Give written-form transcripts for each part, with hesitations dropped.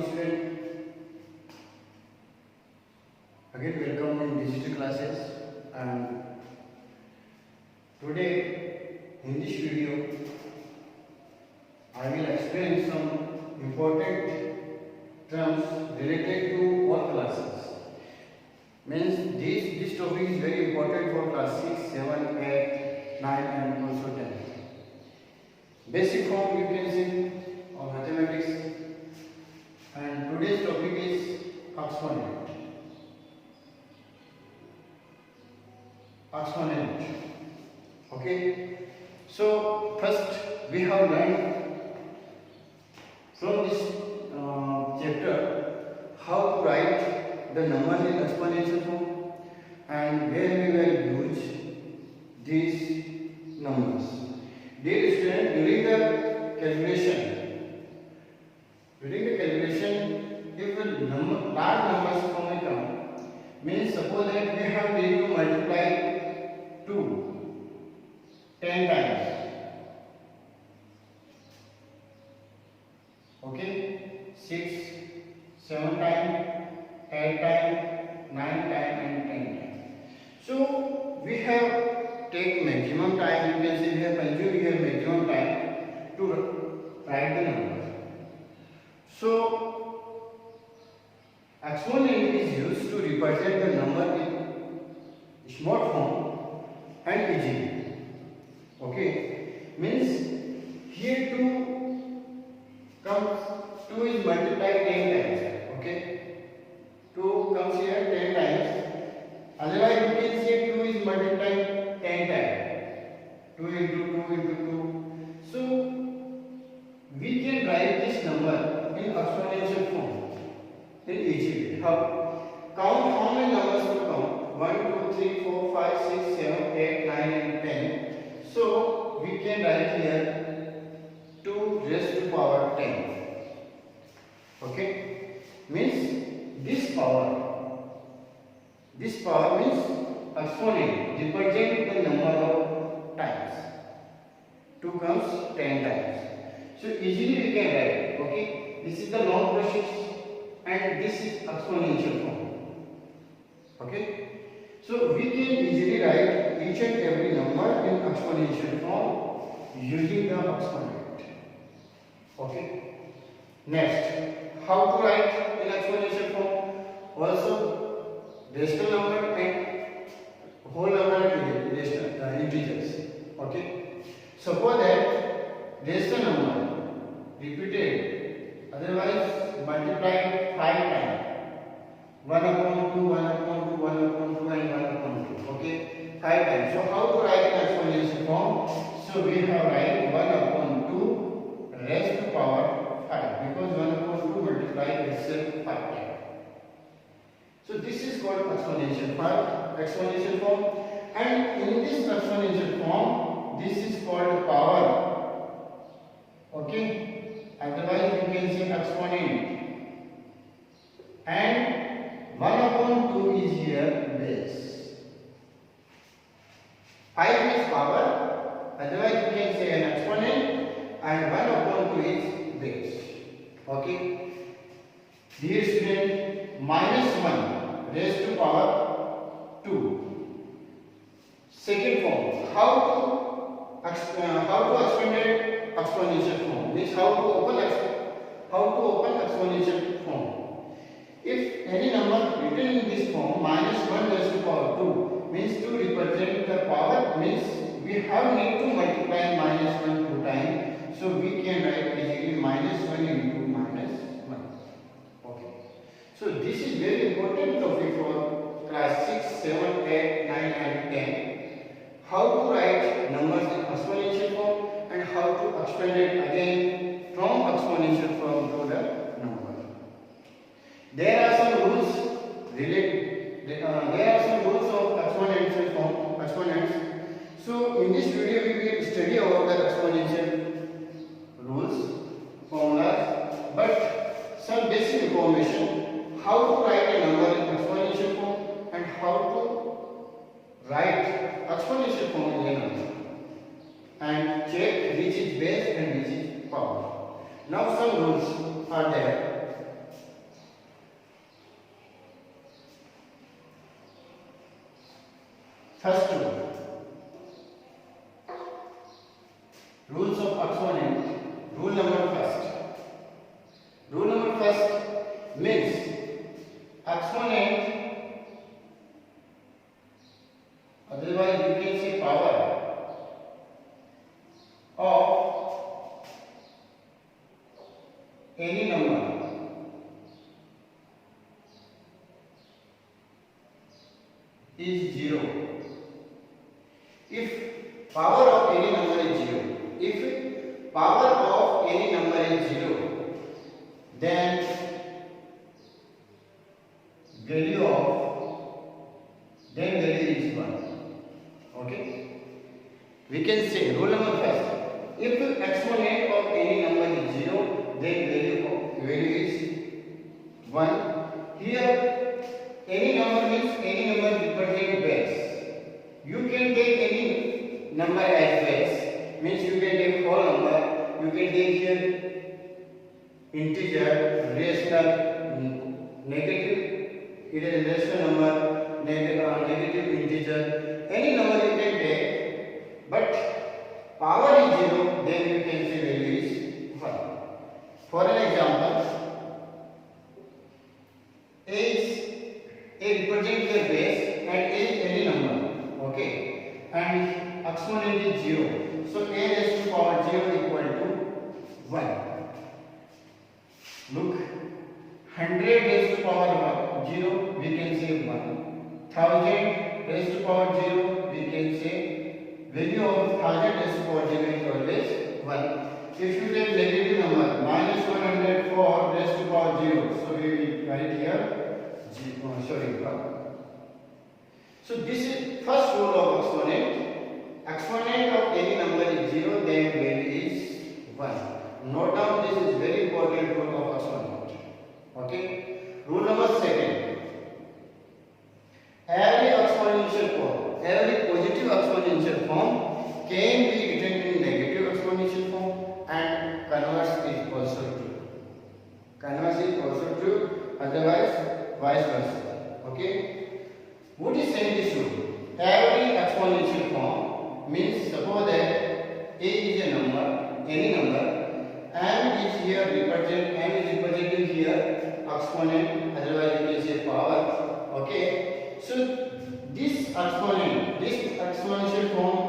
Student, again welcome in digital classes, and today in this video I will explain some important terms related to all classes. Means this topic is very important for class 6, 7, 8, 9 and also 10. Basic form you can see of mathematics, and today's topic is exponent. Exponent. Okay. So first we have learned from this chapter how to write the numbers in exponential form and where we will use these numbers. Dear student, during the calculation, if a large numbers form a term, means suppose that we have need to multiply 2 10 times. Okay, 6, 7 times, 8 times, 9 times and 10 times. So we have take maximum time, you can say we have consumed here maximum time to write the number. So exponent is used to represent the number in small form and easily. Okay, means here 2 comes, 2 is multiplied 10 times. Okay, 2 comes here 10 times. Otherwise you can say 2 is multiplied 10 times. 2 into 2 into 2. So we can write this number in exponential form in easy way. How? Count how many numbers to count? 1, 2, 3, 4, 5, 6, 7, 8, 9 and 10. So we can write here 2 raised to power 10. Okay? Means this power means exponent represent the number of times. 2 comes 10 times. So easily we can write. Okay? This is the long process and this is exponential form. Okay? So we can easily write each and every number in exponential form using the exponent. Okay? Next, how to write in exponential form? Also, rational number and whole number and integers. Okay? Suppose that rational number repeated, otherwise multiplied 5 times. 1 upon 2, 1 upon 2, 1 upon 2 and 1 upon 2. Okay, 5 times. So how to write in exponential form? So we have write 1 upon 2 raised to power 5, because 1 upon 2 multiply itself 5 times. So this is called exponential form, and in this exponential form, this is called power. Okay, otherwise you can say exponent. And 1 upon 2 is here base. 5 is power, otherwise you can say an exponent, and 1 upon 2 is base. Okay. Dear student, minus 1 raised to power 2. Second form, how to expand exponential form, means how to open exponential form. If any number written in this form, minus 1 raised to power 2, means to represent the power, means we have need to multiply minus 1 2 times. So we can write easily minus 1 into minus 1. Okay. So this is very important topic for class 6, 7, 8, 9 and 10. How to write numbers in exponential form and how to expand it again from exponential form to the number. There are some rules of exponential form, exponents. So in this video we will study about the exponential rules, formulas, but some basic information how to write a number in exponential form and how to write exponential form in a number, and check which is base and which is power. Now some rules are there. First rule. Rules of exponent. Rule number first. Rule number first means exponent, otherwise you can say power of any number is 0 if power of any number is 0. If power of any number is 0, then value is 1. Okay, we can say rule number first, if exponent of any number is 0, then value is 1. Here any number means any number representing base. You can take any number as base, means you can take whole number, you can take here integer, rational, negative, it is rational number, negative integer, any number you can take, but power is 0, then you can say value is 1. For an example, A represents the base and A is any number, okay, and exponent is 0, so A raised to power 0 equal to 1. Look, 100 raised to power 0, we can say 1. 1000 raised to power 0, we can say value of 1000 raised to power 0 is always 1. If you take negative number, minus 104 raised to power 0, so we will write here 1. So this is first rule of exponent. Exponent of any number is 0, then value is 1. Note down, this is very important rule of exponent. Okay. Rule number second. Every exponential form, every positive exponential form can be written in negative exponential form, and converse is also true. Converse is also true, otherwise vice versa. Okay. What is saying this rule? Every exponential form means suppose that A is a number, any number, M is here representing here exponent, otherwise you can say power. Okay. So this exponent, this exponential form,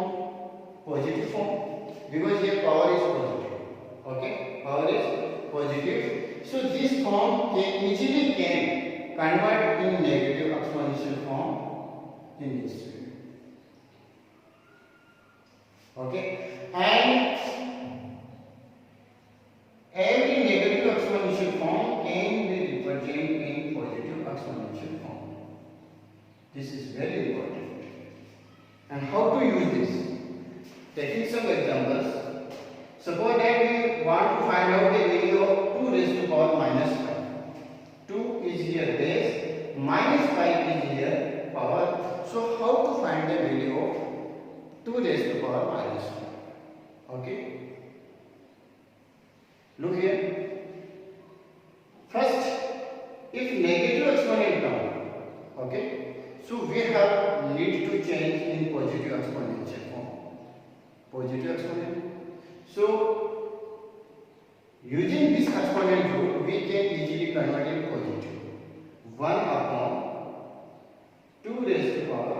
positive form, because here power is positive. Okay, power is positive. So this form can easily convert in negative exponential form in this way. Okay, and every negative exponential form can be represented in positive exponential form. This is very important. And how to use this? Taking some examples. Suppose that we want to find out the value of 2 raised to power minus 5. 2 is here base, minus 5 is here power. So how to find the value of 2 raised to power minus 5? Okay. Look here. First, if negative exponent come, okay, so we have need to change in positive exponential form. Positive exponent. So using this exponent rule, we can easily convert it positive. 1 upon 2 raised to power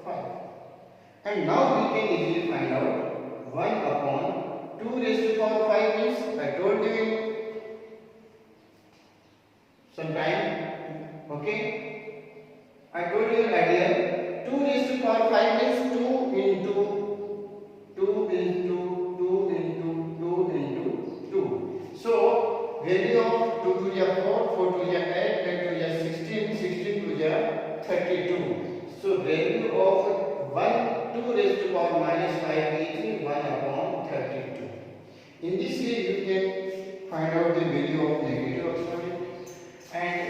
5. And now we can easily find out 1 upon 2 raised to power 5 means, I told you sometime, okay, I told you earlier, 2 raised to power 5 means 2 into 2 into 2 into 2 into 2. So value of 2 to the 4, 4 to the 8, 8 to the 16, 16 to the 32. So value of 2 raised to power minus 5 is 1 upon 32. In this way you can find out the value of negative exponent. And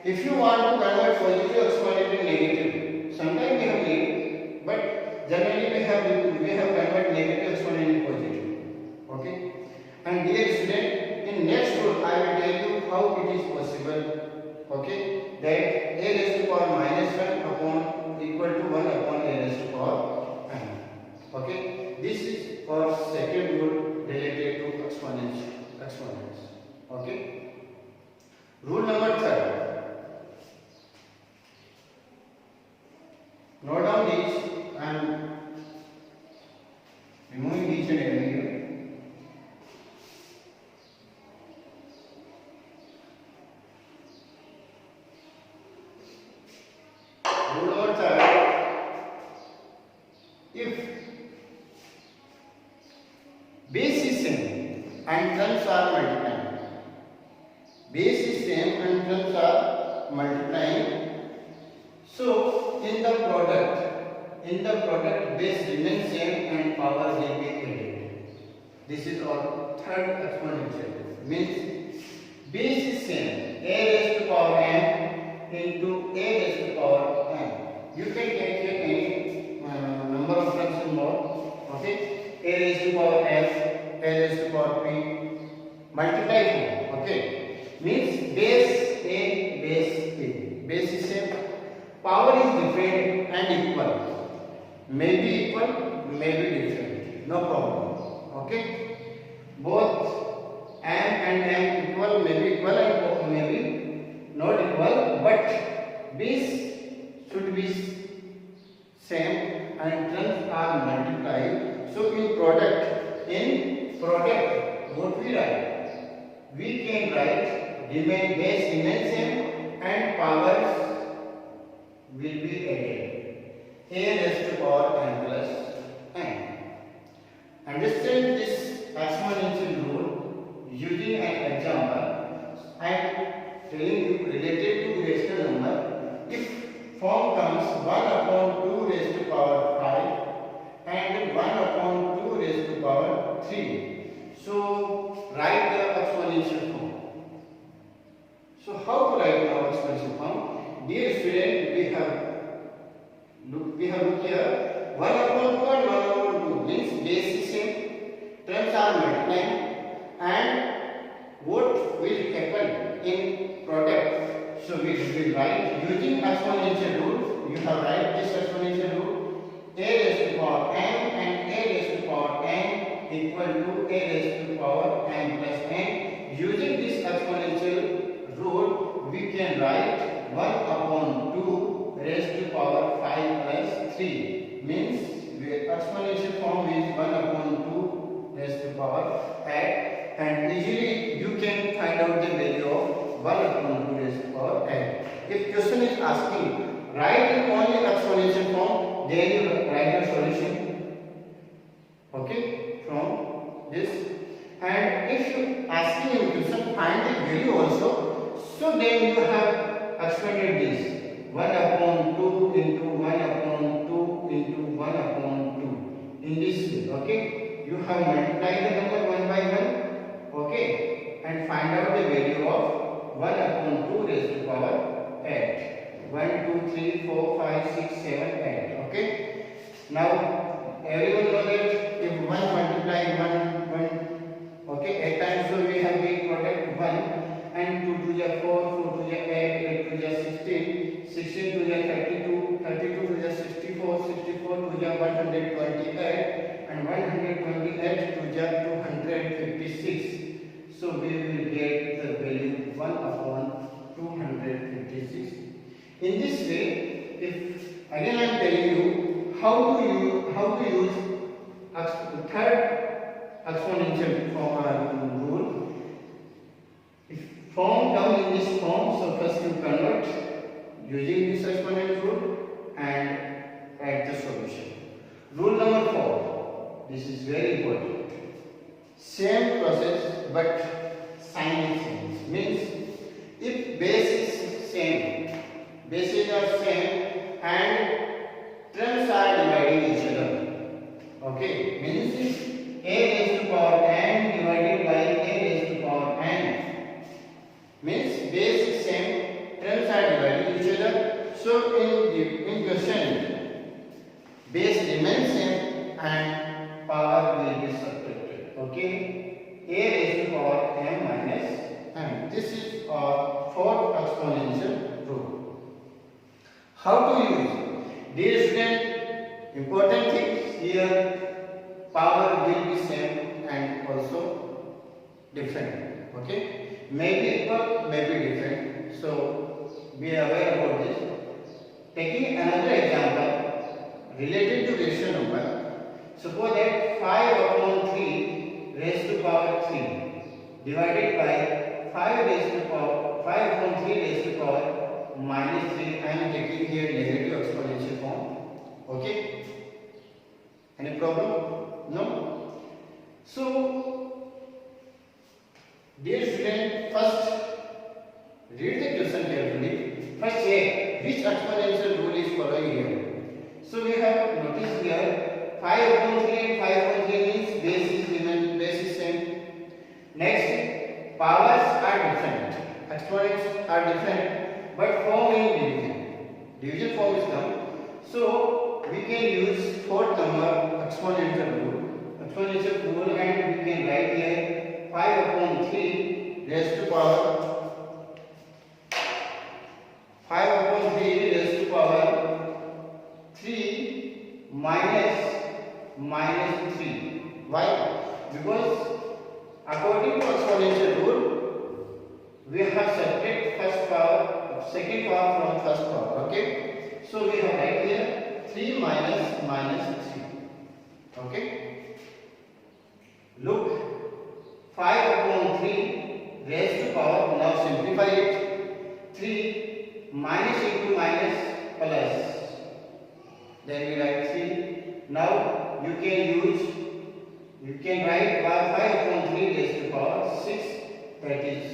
if you want to convert positive exponent to negative, sometimes we have need, but generally we have convert negative exponent in positive. Okay. And dear student, in next rule I will tell you how it is possible. Okay, that a raised to power minus 1 upon equal to 1 upon a raised to power Okay, this is our second rule related to exponents. Okay, rule number third. Note down these. I am removing each and every here. Rule number third. If base is same and terms are multiplying, base is same and terms are multiplying, so in the product base remains same and power will be added. This is our third exponential. Means base is same, a raised to power m into a raised to power m. You can take here any number of terms involved. Okay, a raised to power f, a raised to power p, multiply here. Okay, means base a, base is same, power is different and equal. May be equal, may be different, no problem. Okay, both m and m equal, may be equal and may be not equal, but base should be same and terms are multiplied. So in product, what we write? We can write base remains same and powers will be added. A raised to power n plus n. Understand this exponential rule using an example. I am telling you related to rational number. If form comes 1 upon 2 raised to power 5 and 1 upon 2 raised to power 3. So write the exponential form. So how to write our exponential form? Dear student, we have look here 1 upon 2 and 1 upon 2 means base is same, terms are multiplying, and what will happen in product? So we will write using exponential rule. You have write this exponential rule: a raised to power m and a raised to power n equal to a raised to power n plus n. Using this exponential rule, we can write 1 upon 2 raised to power 5 plus 3 means the exponential form is 1 upon 2 raised to power 8, and easily you can find out the value of 1 upon 2 raised to power 8. If question is asking write in only exponential form, then you write a solution. Okay, from this. And if you asking in question find the value also, so then you have expanded this 1 upon 2 into 1 upon 2 into 1 upon 2 in this way. Okay, you have multiplied the number 1 by 1. Okay, and find out the value of 1 upon 2 raised to power 8. 1, 2, 3, 4, 5, 6, 7, 8. Okay, now everyone knows that if 1 multiply 1, okay, 8 times, so we have the product 1, and 2 to the 4, 4 to the 8, 8 to the 16, 16 to the 32, 32 to the 64, 64 to the 128, and 128 to the 256. So we will get the value 1 upon 256. In this way, if again I am telling you how to use the third exponential form rule. If form down in this form, so first you convert using this exponential rule and write the solution. Rule number 4. This is very important. Same process but sign is changed. Means if base is same, bases are same and terms are dividing each other. Okay, means a raised to power n divided by a raised to power n. Means base is same, terms are dividing each other. So in question, base remains same and power will be subtracted. Okay, a raised to power m minus m. This is our fourth exponential rule. How to use? Dear student, important thing here. power will be same and also different. Okay, maybe equal, maybe different. So be aware about this. Taking another example related to ratio number, suppose that 5 upon 3 raised to power 3 divided by 5 raised to power 5 upon 3 raised to power minus 3. I am taking here negative exponential form. Okay, any problem? No. So dear student, first read the question carefully. First check which exponential rule is following here. So we have noticed here 5 upon 3 and 5 upon 3 means base is given, base is same. Next, powers are different, exponents are different, but form in division. Division form is come. So we can use fourth number exponential rule, and we can write here 5 upon 3 raised to power 5 upon 3 raised to power 3 minus 3. Why? Because according to exponential rule, we have separate second power from first power. Okay, so we have right here 3 minus 3. Okay, look, 5 upon 3 raised to power, now simplify it, 3 minus into minus plus, then we write 3. Now you can write 5 upon 3 raised to power 6. That is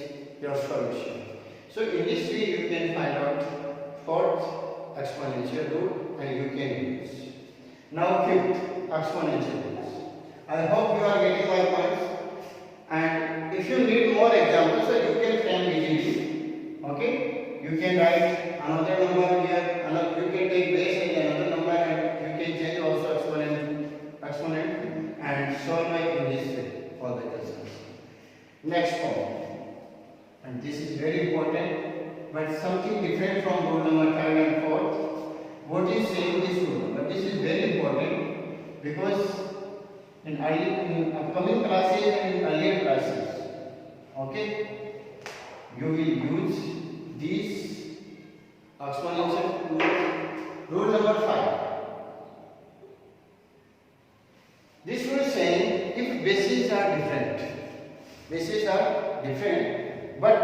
your solution. So in this way you can find out fourth exponential rule and you can use. Now fifth exponential rules. I hope you are getting my points, and if you need more examples, so you can frame easily. Okay, you can write another number here, you can take base and another number, and you can change also exponent and solve it in this way for the questions. Next form, and this is very important, but something different from rule number 3rd and 4th. What is saying this rule? But this is very important because in upcoming classes and in earlier classes, okay, you will use these exponential rules. Rule number 5. This rule is saying if bases are different, but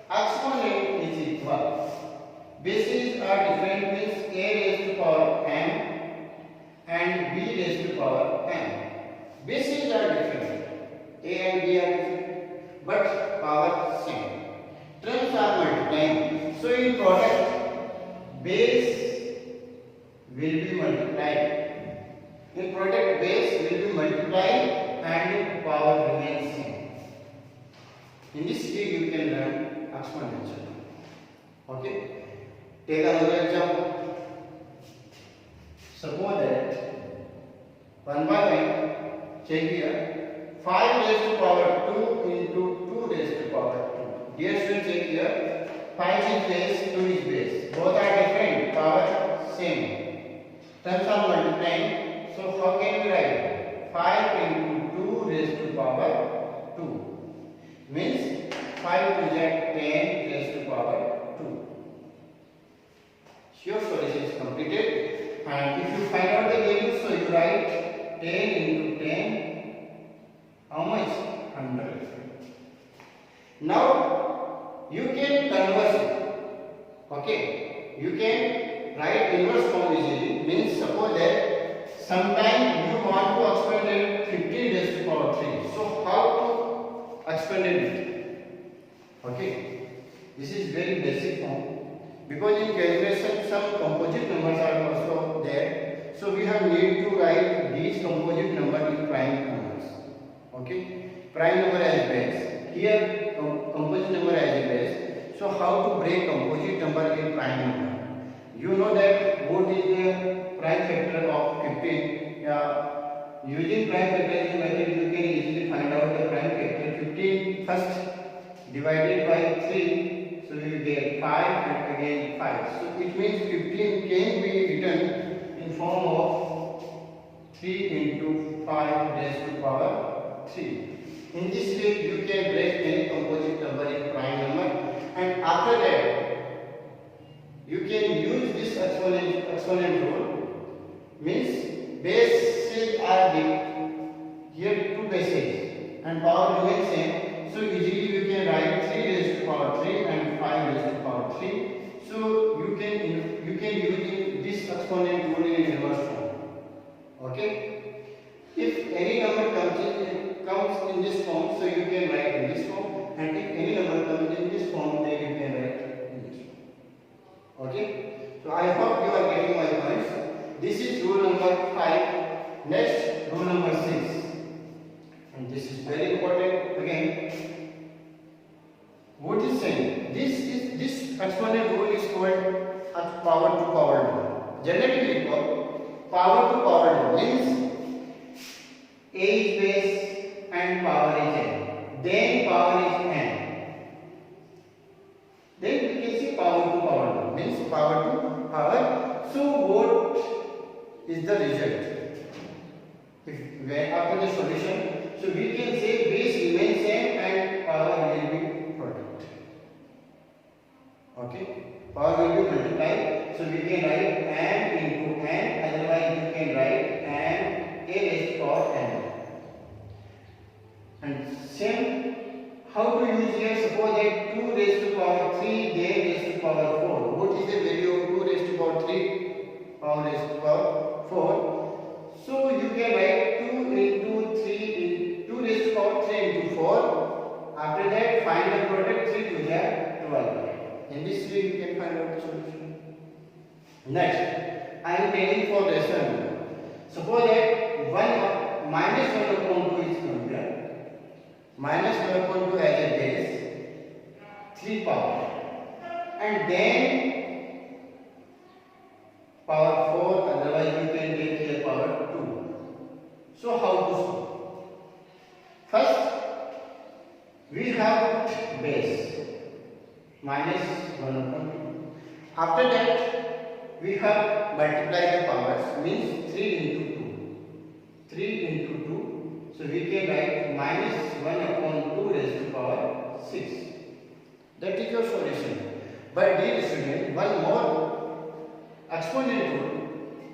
exponent is equal. Bases are different means a raised to power m and b raised to power m. Bases are different, a and b are different, but power same. Terms are multiplying. So in product, base will be multiplied. In product, base will be multiplied and power remains same. In this way you can learn exponential. Okay. Take another example. Suppose that 1 by 1, check here, 5 raised to power 2 into 2 raised to power 2. Dear students, check here, 5 is base, 2 is base. Both are different, power same. Terms are multiplying. So how can we write? 5 into 2 raised to power 2 means 5 to the 10 raised to power 2. Your solution is completed, and if you find out the value, so you write 10 into 10, how much? 100. Now you can convert it. Okay, you can write inverse form easily. Means suppose that sometime you want to expand it 15 raised to power 3. So how to expand it? Okay, this is very basic form. Because in calculation some composite numbers are also there, so we have need to write these composite numbers in prime numbers. Okay, prime number as base. Here composite number as a base. So how to break composite number in prime number? You know that what is the prime factor of 15? Using prime factorization method you can easily find out the prime factor. 15 first divided by 3. So we will get 5 and again 5. So it means 15 can be written in form of 3 into 5 raised to power 3. In this way you can break any composite number in prime number, and after that you can use this exponent rule. Means bases are here two bases and power remains same, so easily you can write 3 raised to power 3 and 5 raised to power 3. So you can use this exponent rule in inverse form. Okay, if any number comes in this form, so you can write in this form, and if any number comes in this form, then you can write in this form. Okay, so I hope you are getting my points. This is rule number 5. Next, rule number 6, and this is very important again. What is saying? This exponent rule is called a power to power law. Generally called power to power law. Means a is base and power is n. Then power is n. Then we can see power to power law. Means power to power. So what is the result? After the solution, so we can say base remains same and power will be product. Okay, power will be multiplied, so we can write n into n, otherwise you can write n a raised to power n. And same, how to use here? Suppose that 2 raised to power 3, then raised to power 4. What is the value of 2 raised to power 3? Power raised to power 4. So you can write 2 into 3 2 raised to power 3 into 4. After that, find the product. 3 to the 12. In this way you can find out the solution. Next, I am taking for lesson. Suppose that minus 1 upon 2 is computed. Minus 1 upon 2 as a base, 3 power, and then power 4, otherwise you can take here power 2. So how to solve? First, we have base minus 1 upon 2. After that, we have multiply the powers, means 3 into 2. 3 into 2. So we can write minus 1 upon 2 raised to power 6. That is your solution. But dear student, one more exponent rule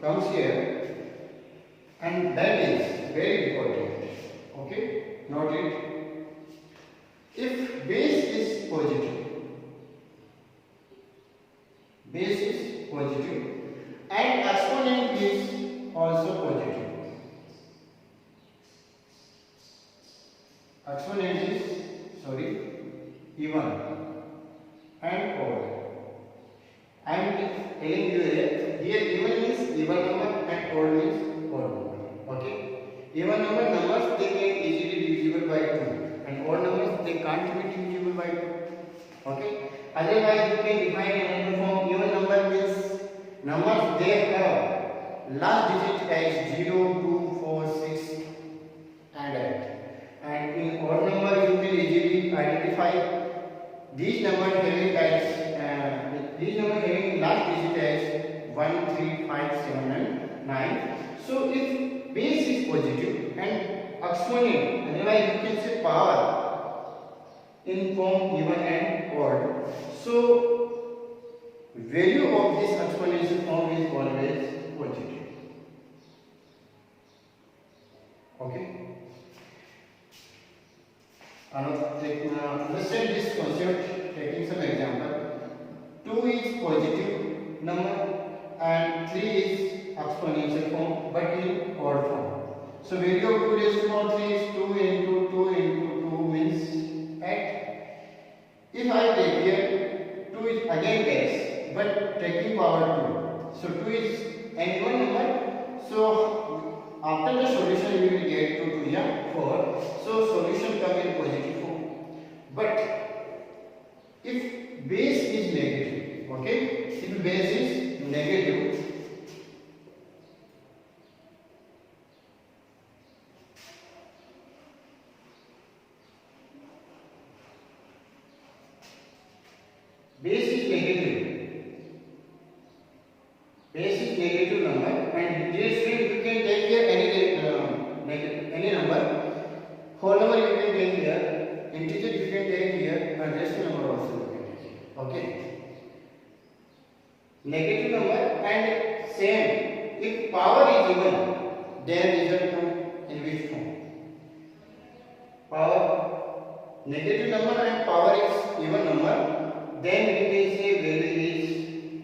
comes here, and that is very important. Okay, note it. If base is positive and exponent is also positive. Exponent is even and odd. I am telling you here even means even number and odd means odd number. Okay, even numbers they can easily divisible by 2, and odd numbers they can't be divisible by 2. Okay, otherwise you can define another form. Even number means numbers they have last digit as 0, 2, 4, 6 and 8. And in odd number you can easily identify these numbers having last digit as 1, 3, 5, 7 and 9. So if base is positive and exponent, otherwise you can say power in form even and odd. So value of this exponential form is always positive. Okay. Understand this concept taking some example. 2 is positive number and 3 is exponential form but in odd form. So value of 2 raised to power 3 is 2 into 2 into 2 means 8. If I take here 2 is again base but taking power 2. So 2 is an even number. So after the solution you will get 2 to the 4. So solution comes in positive form. But if base is negative, okay, if base is negative, base is negative number, and this way you can take here any negative number, and same if power is even, then result come in which form? Power negative number and power is even number, then we can say value is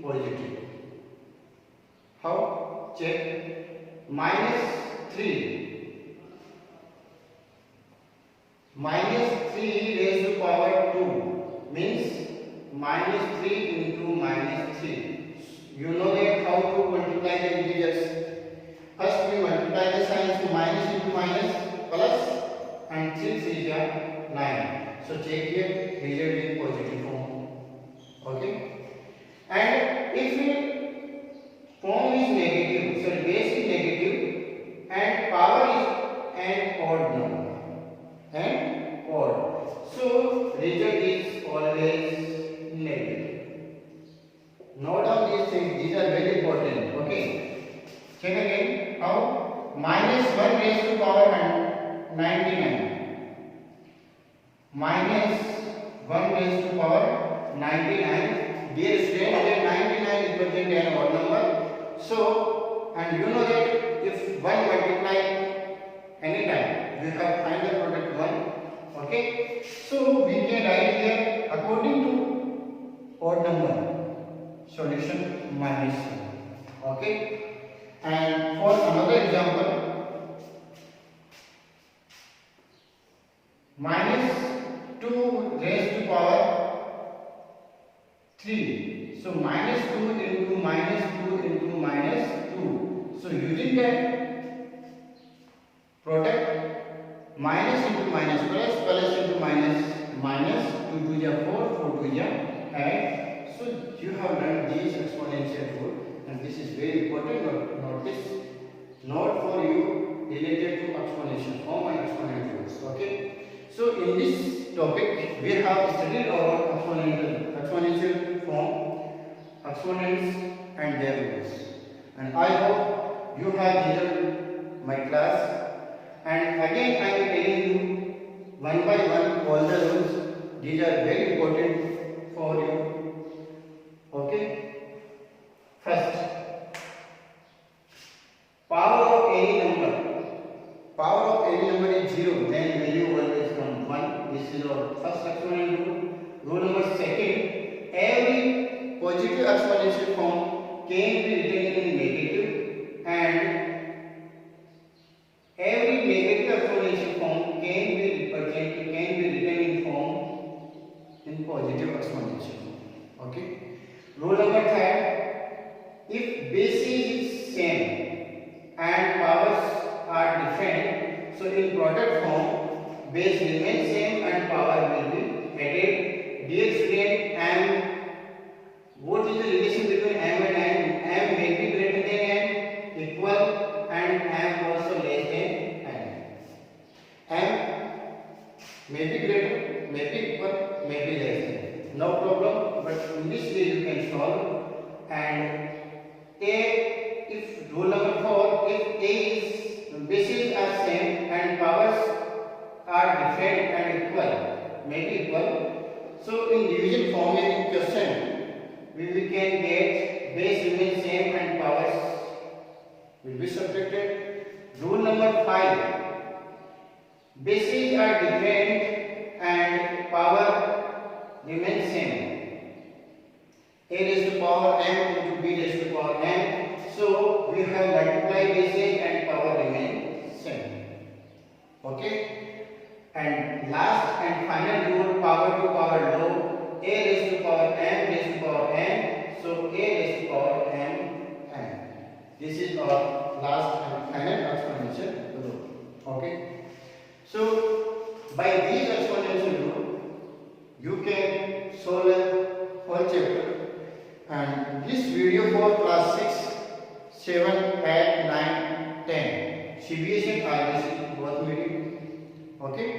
positive. How? Check. minus 3 raised to power 2 means minus 3 into minus 3. You know that how to multiply the integers. First we multiply the signs, so minus into minus plus, and 6 is 9. So check here, result in positive form. Okay. And if form is negative, so base is negative, and power is an odd number, and odd. So result is always negative. Note down these things; these are very important. Okay. Check again. How? Minus 1 raised to power 99. Minus 1 raised to power 99. Dear students, that 99 is represented an odd number. So, and you know that if 1 multiply anytime, we have find the product 1. Okay. So we can write here according to odd number, solution minus 1. Okay. And for another example, minus 2 raised to power 3. So minus 2 into minus 2 into minus 2. So using that product, minus into minus plus, plus into minus, minus 2 to the 4, 4 to the 8. So you have learned these exponential rule, and this is very important. Notice, note for you related to exponential form and exponential rules. Okay. So in this topic, we have studied our exponential form, exponents and their rules. And I hope you have enjoyed my class. And again, I am telling you one by one all the rules. These are very important for you. Okay. First, power of any number. Power of any number is 0, then value always comes 1. This is our first exponential rule. Rule number second, every positive exponential form can be written in negative, and every negative exponential form can be written in form in positive exponential form. Okay. Rule number third, if bases is same and powers are different, so in product form base remains same and power will be added. Dear student, what is the relation between m and n? M may be greater than n, equal, and m also less than n. M may be greater, may be equal, may be less than. No problem, but in this way you can solve. And if rule number 4, if A is bases are same and powers are different and equal, may be equal. So in division formula in question, we can get base remains same and powers will be subtracted. Rule number 5, bases are different and power remains same. A raised to power m into b raised to power m. So we have multiplied bases and power remain same. Okay. And last and final rule, power to power law, a raised to power m raised to power n. So a raised to power m. This is our last and final exponential rule. Okay. So by these exponential rule, you can solve a whole chapter. And this video for class 6, 7, 8, 9, 10, CBSE and IBSE both medium. Okay.